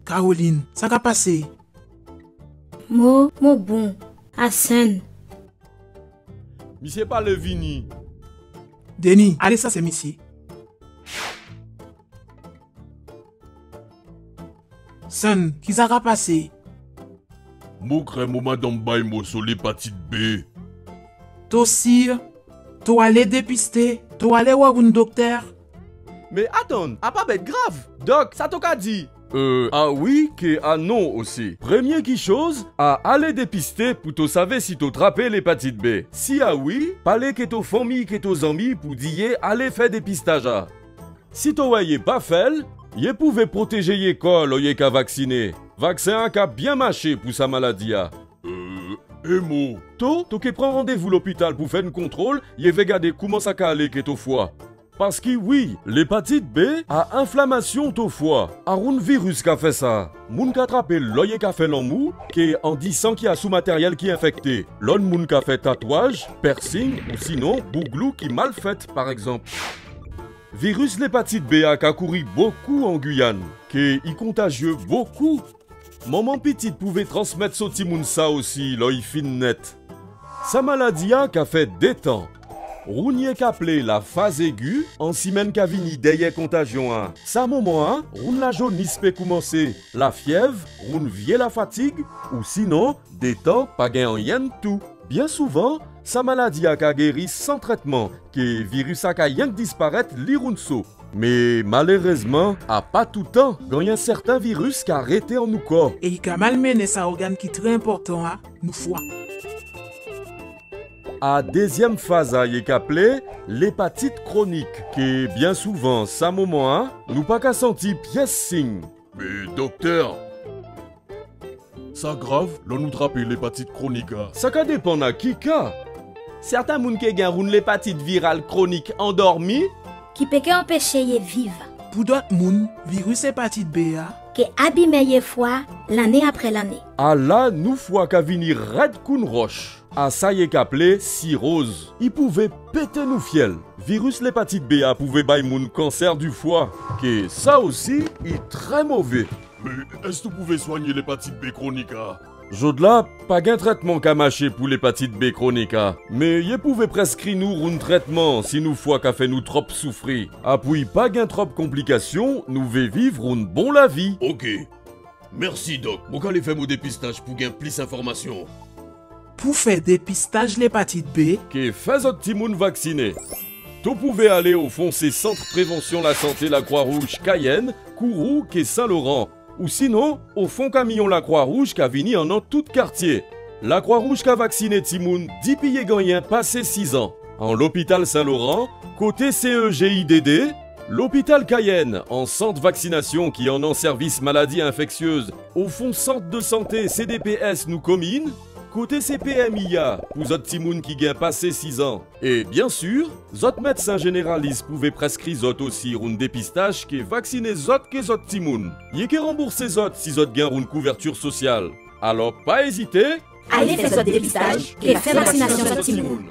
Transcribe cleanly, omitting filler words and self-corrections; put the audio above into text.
Caroline, ça va passer. Mon bon, Hassan. Monsieur pas le vini. Denis, allez ça c'est monsieur. Son, qui ça va passer? Mon crème ou madame Baïmo sur l'hépatite B. Toi aussi, toi allez dépister, toi allez voir un docteur. Mais attends, a pas bête grave. Doc, ça t'a dit. Ah oui, que ah non aussi. Premier qui chose, à aller dépister pour te savoir si t'as attrapé l'hépatite B. Si ah oui, parlez que t'as famille, que t'as amis pour dire aller faire dépistage. Si t'as voyez pas fait, y pouvait protéger l'école ou y qu'à vacciner. Vaccin qui a bien marché pour sa maladie. Emo. Toi qui prend rendez-vous à l'hôpital pour faire un contrôle, y va regarder comment ça a allé que t'as foie. Parce que oui, l'hépatite B a inflammation au foie. A un virus qui a fait ça. Moun qui a attrapé l'oeil qui a fait l'emmou, qui en disant qu'il y a sous matériel qui est infecté. L'autre moun qui a fait tatouage, piercing ou sinon bouglou qui mal fait par exemple. Virus l'hépatite B a couru beaucoup en Guyane, qui est contagieux beaucoup. Maman petite pouvait transmettre ce petit moun ça aussi, l'œil fin net. Sa maladie a fait des temps. Rounier qu'appelé la phase aiguë, en semaine qu'a vini derrière contagion. Sa moment, roune la jaunisse peut commencer, la fièvre, roune vie la fatigue, ou sinon, des temps, pas gain rien tout. Bien souvent, sa maladie a guéri sans traitement, que virus a rien disparaître l'irounso. Mais malheureusement, à pas tout temps, il y a un certain virus qui a arrêté en nous corps. Et il a malmené sa organe qui est très important, nous foie. À deuxième phase, il est appelé l'hépatite chronique, qui bien souvent, sa moment, nous pas qu'à sentir pièce signe. Mais docteur, ça grave, l'on nous trappe l'hépatite chronique. Ça ka dépend à qui ka. Certains moun qui gagne l'hépatite virale chronique endormie, Qui peut empêcher de vivre. Pour d'autres moun, virus hépatite B, Qui abîme les foie l'année après l'année. À là, nous fois qu'à venir red koun roche. À ça y est appelé cirrhose. Il pouvait péter nous fiel. Virus l'hépatite B a pouvait bailler moun cancer du foie. Que ça aussi est très mauvais. Mais est-ce que vous pouvez soigner l'hépatite B chronique? Jodla, pas qu'un traitement qu'a marché pour l'hépatite B chronique. Mais il pouvait prescrire nous un traitement si nous foie qu'a fait nous trop souffrir. Appuie pas qu'un trop complications, nous vais vivre une bonne la vie. Ok. Merci doc. Moi allez faire mon dépistage pour gagner plus d'informations. pour faire dépistage l'hépatite B, Que fait votre petit moun vacciné. Vous pouvez aller au foncé Centre Prévention la Santé la Croix-Rouge Cayenne, Kourou, et Saint-Laurent. Ou sinon, au fond camion la Croix-Rouge qui a vini en tout quartier. La Croix-Rouge qui a vacciné Timoun 10 pillés gagnants passé 6 ans. En l'hôpital Saint-Laurent, côté CEGIDD, l'hôpital Cayenne, en centre vaccination qui en service maladie infectieuse, au fond centre de santé CDPS nous commune, côté CPMIA, pour zot timoun qui gagne passé 6 ans. Et bien sûr, zot médecin généraliste pouvait prescrire zot aussi un dépistage qui est vacciné zot que zot timoun. Yé qui rembourse zot si zot gagne une couverture sociale. Alors pas hésiter, Allez faire ce dépistage et faire vaccination sur Timoun.